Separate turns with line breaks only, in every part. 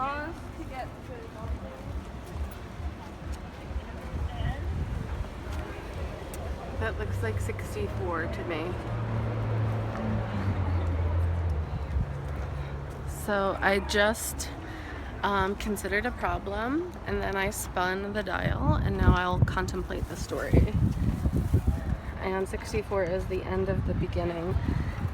Pause to get to
That looks like 64 to me. So I just considered a problem, and then I spun the dial, and now I'll contemplate the story. And 64 is the end of the beginning.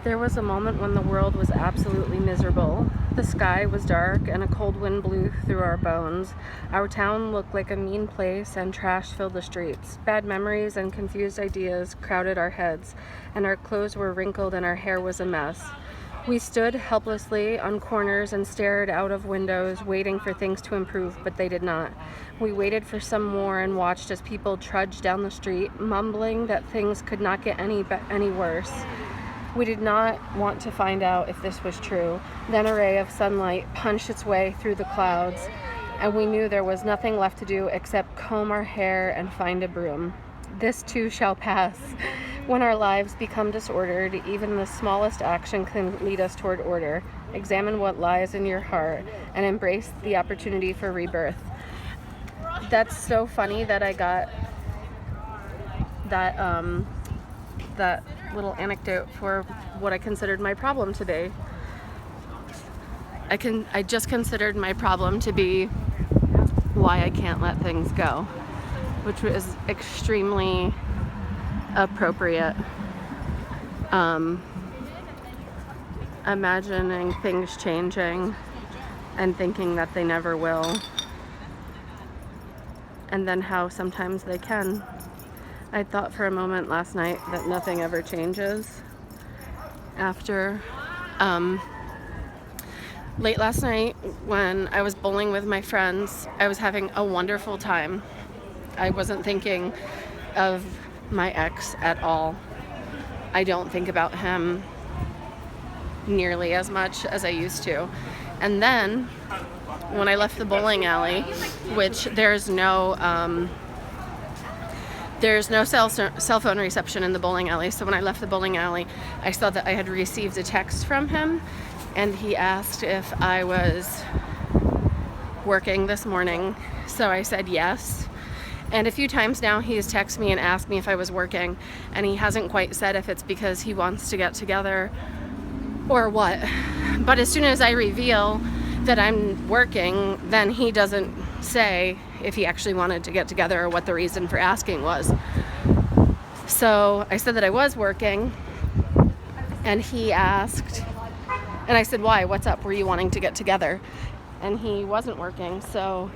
There was a moment when the world was absolutely miserable. The sky was dark and a cold wind blew through our bones. Our town looked like a mean place and trash filled the streets. Bad memories and confused ideas crowded our heads, and our clothes were wrinkled and our hair was a mess. We stood helplessly on corners and stared out of windows, waiting for things to improve, but they did not. We waited for some more and watched as people trudged down the street, mumbling that things could not get any worse. We did not want to find out if this was true. Then a ray of sunlight punched its way through the clouds, and we knew there was nothing left to do except comb our hair and find a broom. This too shall pass. When our lives become disordered, even the smallest action can lead us toward order. Examine what lies in your heart and embrace the opportunity for rebirth. That's so funny that I got that little anecdote for what I considered my problem to be. I just considered my problem to be why I can't let things go, which was extremely appropriate. Imagining things changing and thinking that they never will, and then how sometimes they can. I thought for a moment last night that nothing ever changes after late last night when I was bowling with my friends. I was having a wonderful time. I wasn't thinking of my ex at all. I don't think about him nearly as much as I used to. And then when I left the bowling alley, which there's no cell phone reception in the bowling alley. So when I left the bowling alley, I saw that I had received a text from him, and he asked if I was working this morning. So I said yes. And a few times now he has texted me and asked me if I was working, and he hasn't quite said if it's because he wants to get together or what. But as soon as I reveal that I'm working, then he doesn't say if he actually wanted to get together or what the reason for asking was. So I said that I was working, and he asked, and I said, why? What's up? Were you wanting to get together? And he wasn't working, so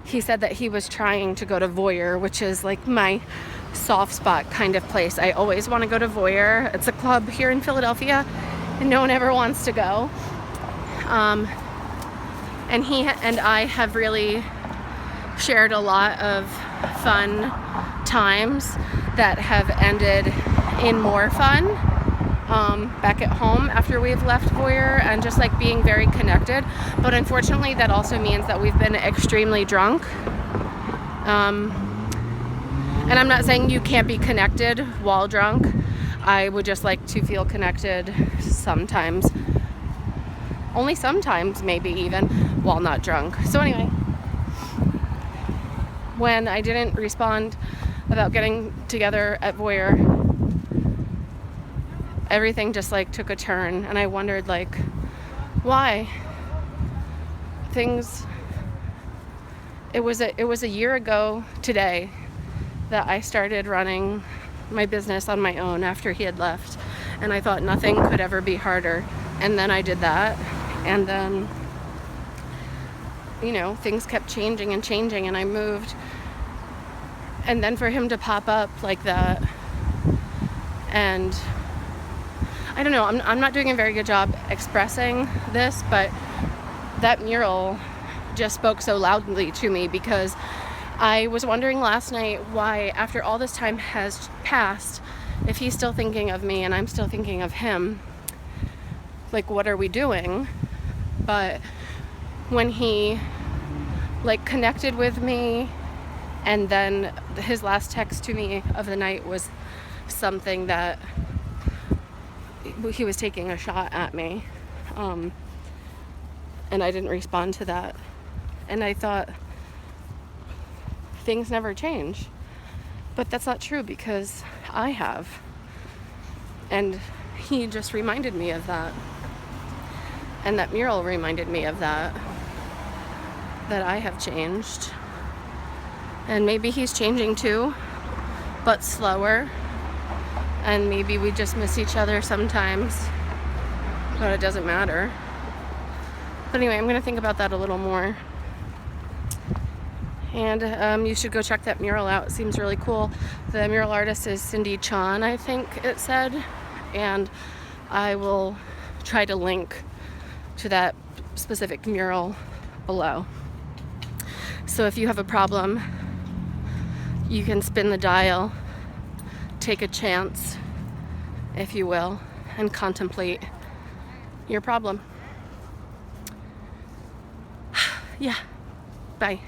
he said that he was trying to go to Voyeur, which is like my soft spot kind of place. I always want to go to Voyeur. It's a club here in Philadelphia, and no one ever wants to go. And he and I have really shared a lot of fun times that have ended in more fun back at home after we've left Voyeur, and just like being very connected. But unfortunately that also means that we've been extremely drunk. And I'm not saying you can't be connected while drunk. I would just like to feel connected sometimes. Only sometimes, maybe even, while not drunk. So anyway, when I didn't respond about getting together at Voyeur, everything just like took a turn, and I wondered like, why? It was a year ago today that I started running my business on my own after he had left, and I thought nothing could ever be harder. And then I did that, and then, you know, things kept changing and changing, and I moved, and then for him to pop up like that, and I don't know, I'm not doing a very good job expressing this, but that mural just spoke so loudly to me, because I was wondering last night why, after all this time has passed, if he's still thinking of me and I'm still thinking of him, like, what are we doing? But when he like connected with me, and then his last text to me of the night was something that he was taking a shot at me. and I didn't respond to that. And I thought, things never change. But that's not true, because I have. And he just reminded me of that. And that mural reminded me of that I have changed. And maybe he's changing too, but slower. And maybe we just miss each other sometimes, but it doesn't matter. But anyway, I'm gonna think about that a little more. And you should go check that mural out. It seems really cool. The mural artist is Cindy Chan, I think it said. And I will try to link to that specific mural below. So if you have a problem, you can spin the dial, take a chance, if you will, and contemplate your problem. Yeah, bye.